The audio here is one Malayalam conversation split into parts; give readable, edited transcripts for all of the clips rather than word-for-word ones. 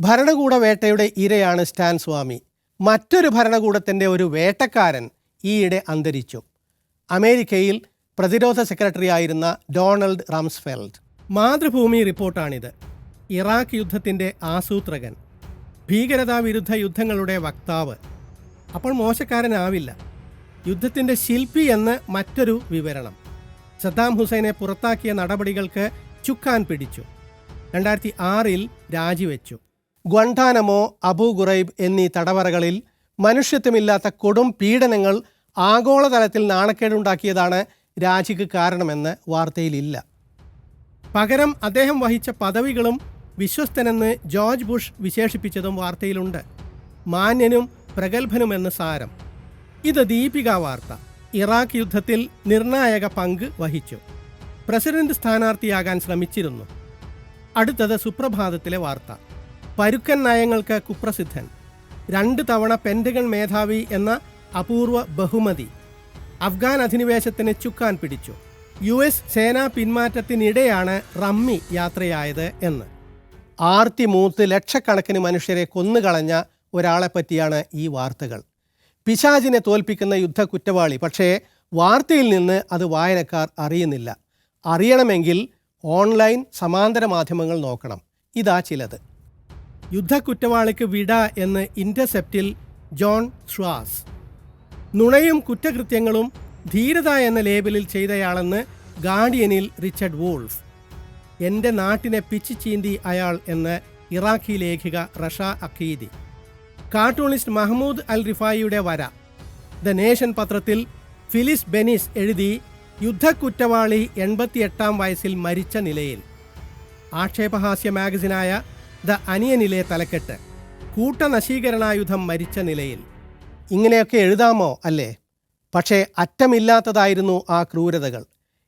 ഭരണകൂട വേട്ടയുടെ ഇരയാണ് സ്റ്റാൻ സ്വാമി. മറ്റൊരു ഭരണകൂടത്തിൻ്റെ ഒരു വേട്ടക്കാരൻ ഈയിടെ അന്തരിച്ചു. അമേരിക്കയിൽ പ്രതിരോധ സെക്രട്ടറി ആയിരുന്ന ഡൊണാൾഡ് റംസ്ഫെൽഡ്. മാതൃഭൂമി റിപ്പോർട്ടാണിത്. ഇറാഖ് യുദ്ധത്തിൻ്റെ ആസൂത്രകൻ, ഭീകരതാ വിരുദ്ധ യുദ്ധങ്ങളുടെ വക്താവ്. അപ്പോൾ മോശക്കാരനാവില്ല. യുദ്ധത്തിൻ്റെ ശില്പി എന്ന് മറ്റൊരു വിവരണം. സദ്ദാം ഹുസൈനെ പുറത്താക്കിയ നടപടികൾക്ക് ചുക്കാൻ പിടിച്ചു. 2006 രാജിവെച്ചു. ഗ്വണ്ടാനമോ, അബു ഖുറൈബ് എന്നീ തടവറകളിൽ മനുഷ്യത്വമില്ലാത്ത കൊടും പീഡനങ്ങൾ ആഗോളതലത്തിൽ നാണക്കേടുണ്ടാക്കിയതാണ് രാജിക്ക് കാരണമെന്ന് വാർത്തയിലില്ല. പകരം അദ്ദേഹം വഹിച്ച പദവികളും വിശ്വസ്തനെന്ന് ജോർജ് ബുഷ് വിശേഷിപ്പിച്ചതും വാർത്തയിലുണ്ട്. മാന്യനും പ്രഗത്ഭനുമെന്ന് സാരം. ഇത് ദീപിക വാർത്ത. ഇറാഖ് യുദ്ധത്തിൽ നിർണായക പങ്ക് വഹിച്ചു. പ്രസിഡന്റ് സ്ഥാനാർത്ഥിയാകാൻ ശ്രമിച്ചിരുന്നു. അടുത്തത് സുപ്രഭാതത്തിലെ വാർത്ത. പരുക്കൻ നയങ്ങൾക്ക് കുപ്രസിദ്ധൻ, 2 തവണ പെന്റഗൺ മേധാവി എന്ന അപൂർവ ബഹുമതി. അഫ്ഗാൻ അധിനിവേശത്തിന് ചുക്കാൻ പിടിച്ചു. US സേനാ പിന്മാറ്റത്തിനിടെയാണ് റമ്മി യാത്രയായത് എന്ന്. ആർത്തി മൂത്ത് ലക്ഷക്കണക്കിന് മനുഷ്യരെ കൊന്നുകളഞ്ഞ ഒരാളെ പറ്റിയാണ് ഈ വാർത്തകൾ. പിശാചിനെ തോൽപ്പിക്കുന്ന യുദ്ധ കുറ്റവാളി. പക്ഷേ വാർത്തയിൽ നിന്ന് അത് വായനക്കാർ അറിയുന്നില്ല. അറിയണമെങ്കിൽ ഓൺലൈൻ സമാന്തര മാധ്യമങ്ങൾ നോക്കണം. ഇതാ ചിലത്. യുദ്ധക്കുറ്റവാളിക്ക് വിട എന്ന് ഇൻ്റർസെപ്റ്റിൽ ജോൺ ഷ്വാസ്. നുണയും കുറ്റകൃത്യങ്ങളും ധീരത എന്ന ലേബലിൽ ചെയ്തയാളെന്ന് ഗാർഡിയനിൽ റിച്ചർഡ് വൂൾഫ്. എൻ്റെ നാട്ടിനെ പിച്ച് ചീന്തി അയാൾ എന്ന് ഇറാഖി ലേഖിക റഷ അഖീദി. കാർട്ടൂണിസ്റ്റ് മഹ്മൂദ് അൽ റിഫായിയുടെ വര. ദ നേഷൻ പത്രത്തിൽ ഫിലിസ് ബെനിസ് എഴുതി, യുദ്ധക്കുറ്റവാളി 88-ാം വയസ്സിൽ മരിച്ച നിലയിൽ. ആക്ഷേപഹാസ്യ മാഗസിനായ ദ അനിയനിലെ തലക്കെട്ട്, കൂട്ടനശീകരണായുധം മരിച്ച നിലയിൽ. ഇങ്ങനെയൊക്കെ എഴുതാമോ അല്ലേ? പക്ഷേ അറ്റമില്ലാത്തതായിരുന്നു ആ ക്രൂരതകൾ.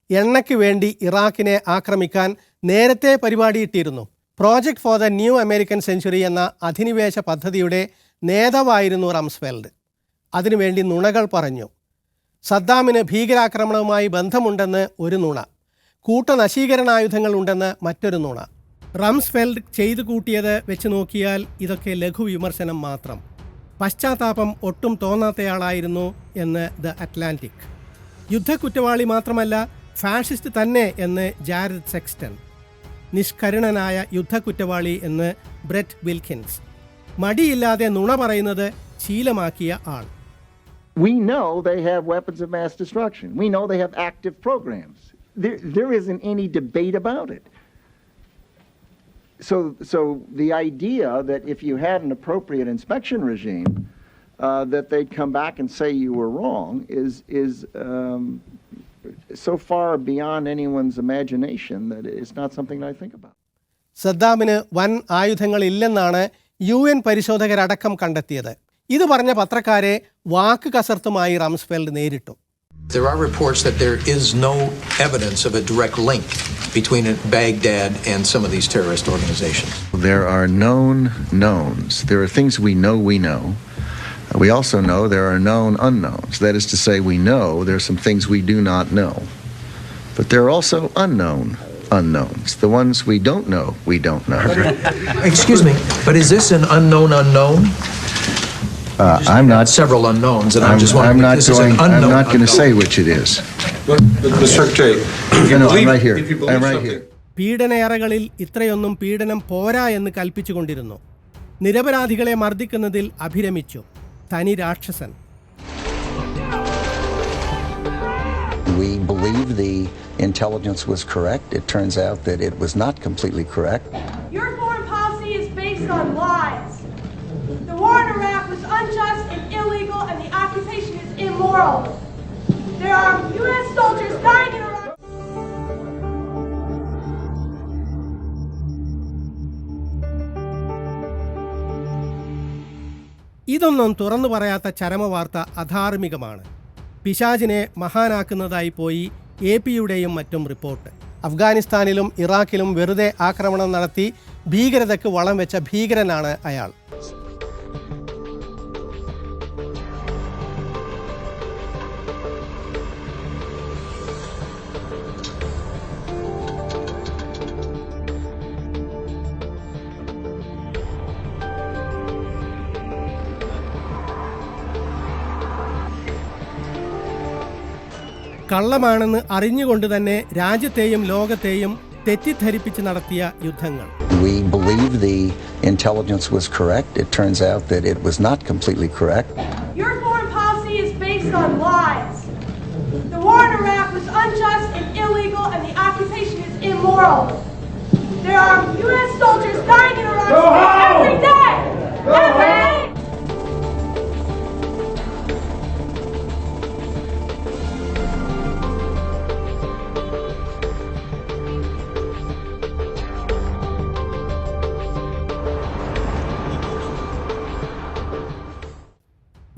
എണ്ണയ്ക്ക് വേണ്ടി ഇറാഖിനെ ആക്രമിക്കാൻ നേരത്തെ പരിപാടിയിട്ടിരുന്നു. Project for the new American century എന്ന അധിനിവേശ പദ്ധതിയുടെ നേതാവായിരുന്നു റംസ്ഫെൽഡ്. അതിനുവേണ്ടി നുണകൾ പറഞ്ഞു. സദ്ദാമിന് ഭീകരാക്രമണവുമായി ബന്ധമുണ്ടെന്ന് ഒരു നുണ, കൂട്ടനശീകരണായുധങ്ങൾ ഉണ്ടെന്ന് മറ്റൊരു നുണ. റംസ്ഫെൽഡ് ചെയ്തു കൂട്ടിയത് വെച്ച് നോക്കിയാൽ ഇതൊക്കെ ലഘുവിമർശനം മാത്രം. പശ്ചാത്താപം ഒട്ടും തോന്നാത്തയാളായിരുന്നു എന്ന് ദ അറ്റ്ലാന്റിക്. യുദ്ധക്കുറ്റവാളി മാത്രമല്ല, ഫാഷിസ്റ്റ് തന്നെ എന്ന് ജാരഡ് സെക്സ്റ്റൺ. നിഷ്കരുണനായ യുദ്ധക്കുറ്റവാളി എന്ന് ബ്രെറ്റ് വിൽക്കിൻസ്. മടിയില്ലാതെ നുണ പറയുന്നത് ശീലമാക്കിയ ആൾ. We know they have weapons of mass destruction. We know they have active programs. There isn't any debate about it. So the idea that if you had an appropriate inspection regime, that they'd come back and say you were wrong is so far beyond anyone's imagination that it's not something that I think about. സദ്ദാമിന് വൻ ആയുധങ്ങൾ ഇല്ലെന്നാണ് UN പരിശോധകരടക്കം കണ്ടെത്തിയത്. ഇത് പറഞ്ഞ പത്രക്കാരെ വാക്ക് കസർത്തുമായി റംസ്ഫെൽഡ് നേരിട്ടു. There are reports that there is no evidence of a direct link between Baghdad and some of these terrorist organizations. There are known knowns. There are things we know. We also know there are known unknowns. That is to say, we know there are some things we do not know. But there are also unknown unknowns. The ones we don't know, we don't know. Excuse me, but is this an unknown unknown? I'm not. Several unknowns, and I'm just wondering if this is an unknown. I'm not going to say which it is. Mr. Secretary, I'm right here. I'm right here. പീഡനയറകളിൽ ഇത്രയൊന്നും പീഡനം പോരാ എന്ന് കൽപ്പിച്ചുകൊണ്ടിരുന്നു. നിരപരാധികളെ മർദ്ദിക്കുന്നതിൽ അഭിരമിച്ചു. തനി രാക്ഷസൻ. We believe the intelligence was correct. It turns out that it was not completely correct. Your foreign policy is based on lies. The war in Iraq was unjust and illegal, and the occupation is immoral. There are U.S. soldiers dying in Iraq. ഇതൊന്നും തുറന്നു പറയാത്ത ചരമവാർത്ത അധാർമികമാണ്. പിശാചിനെ മഹാനാക്കുന്നതായി പോയി AP-യുടെയും മറ്റും റിപ്പോർട്ട്. അഫ്ഗാനിസ്ഥാനിലും ഇറാഖിലും വെറുതെ ആക്രമണം നടത്തി ഭീകരതയ്ക്ക് വളം വെച്ച ഭീകരനാണ് അയാൾ. കള്ളമാണെന്ന് അറിഞ്ഞുകൊണ്ട് തന്നെ രാജ്യത്തെയും ലോകത്തെയും തെറ്റിദ്ധരിപ്പിച്ച് നടത്തിയ യുദ്ധങ്ങൾ. We believe the intelligence was correct. It turns out that it was not completely correct. Your foreign policy is based on lies. The war in Iraq was unjust and illegal, and the occupation is immoral. There are U.S. soldiers dying in Iraq every day. Every day.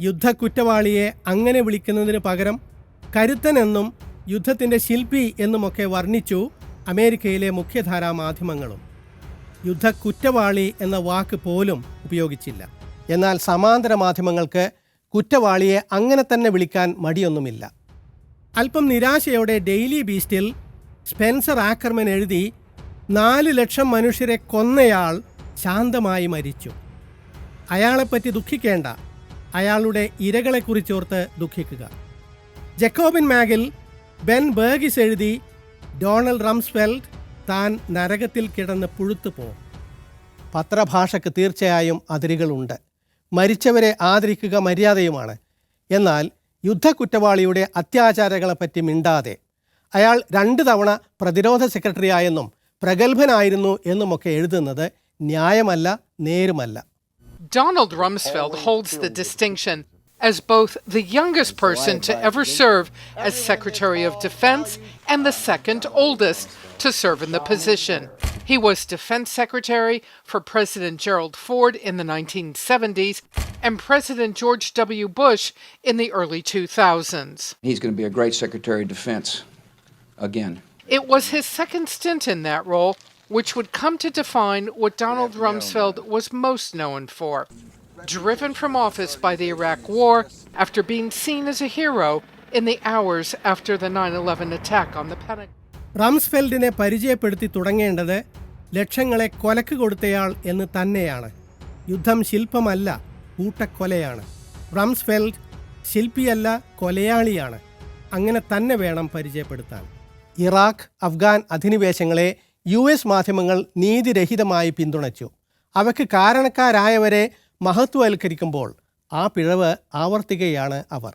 യുദ്ധക്കുറ്റവാളിയെ അങ്ങനെ വിളിക്കുന്നതിന് പകരം കരുത്തനെന്നും യുദ്ധത്തിൻ്റെ ശില്പി എന്നുമൊക്കെ വർണ്ണിച്ചു അമേരിക്കയിലെ മുഖ്യധാരാ മാധ്യമങ്ങളും. യുദ്ധക്കുറ്റവാളി എന്ന വാക്ക് പോലും ഉപയോഗിച്ചില്ല. എന്നാൽ സമാന്തര മാധ്യമങ്ങൾക്ക് കുറ്റവാളിയെ അങ്ങനെ തന്നെ വിളിക്കാൻ മടിയൊന്നുമില്ല. അല്പം നിരാശയോടെ ഡെയിലി ബീസ്റ്റിൽ സ്പെൻസർ ആക്കർമൻ എഴുതി, 4 ലക്ഷം മനുഷ്യരെ കൊന്നയാൾ ശാന്തമായി മരിച്ചു. അയാളെപ്പറ്റി ദുഃഖിക്കേണ്ട, അയാളുടെ ഇരകളെക്കുറിച്ചോർത്ത് ദുഃഖിക്കുക. ജക്കോബിൻ മാഗിൽ ബെൻ ബേഗിസ് എഴുതി, ഡൊണാൾഡ് റംസ്ഫെൽഡ് താൻ നരകത്തിൽ കിടന്ന് പുഴുത്തു പോകും. പത്രഭാഷയ്ക്ക് തീർച്ചയായും അതിരുകളുണ്ട്. മരിച്ചവരെ ആദരിക്കുക മര്യാദയുമാണ്. എന്നാൽ യുദ്ധക്കുറ്റവാളിയുടെ അത്യാചാരങ്ങളെപ്പറ്റി മിണ്ടാതെ, അയാൾ 2 തവണ പ്രതിരോധ സെക്രട്ടറിയായെന്നും പ്രഗത്ഭനായിരുന്നു എന്നുമൊക്കെ എഴുതുന്നത് ന്യായമല്ല, നേരുമല്ല. Donald Rumsfeld holds the distinction as both the youngest person to ever serve as Secretary of Defense and the second oldest to serve in the position. He was Defense Secretary for President Gerald Ford in the 1970s and President George W. Bush in the early 2000s. He's going to be a great Secretary of Defense again. It was his second stint in that role which would come to define what Donald Rumsfeld was most known for. Driven from office by the Iraq War after being seen as a hero in the hours after the 9/11 attack on the Pentagon. റംസ്ഫെൽഡിനെ പരിചയപ്പെടുത്തി തുടങ്ങേണ്ടത് ലക്ഷങ്ങളെ കൊലക്ക് കൊടുത്തയാൾ എന്ന് തന്നെയാണ്. യുദ്ധം ശില്പമല്ല, കൂട്ടക്കൊലയാണ്. റംസ്ഫെൽഡ് ശില്പിയല്ല, കൊലയാളിയാണ്. അങ്ങനെ തന്നെ വേണം പരിചയപ്പെടുത്താൻ. ഇറാഖ്, അഫ്ഗാൻ അധിനിവേശങ്ങളെ US മാധ്യമങ്ങൾ നീതിരഹിതമായി പിന്തുണച്ചു. അവയ്ക്ക് കാരണക്കാരായവരെ മഹത്വവൽക്കരിക്കുമ്പോൾ ആ പിഴവ് ആവർത്തിക്കുകയാണ് അവർ.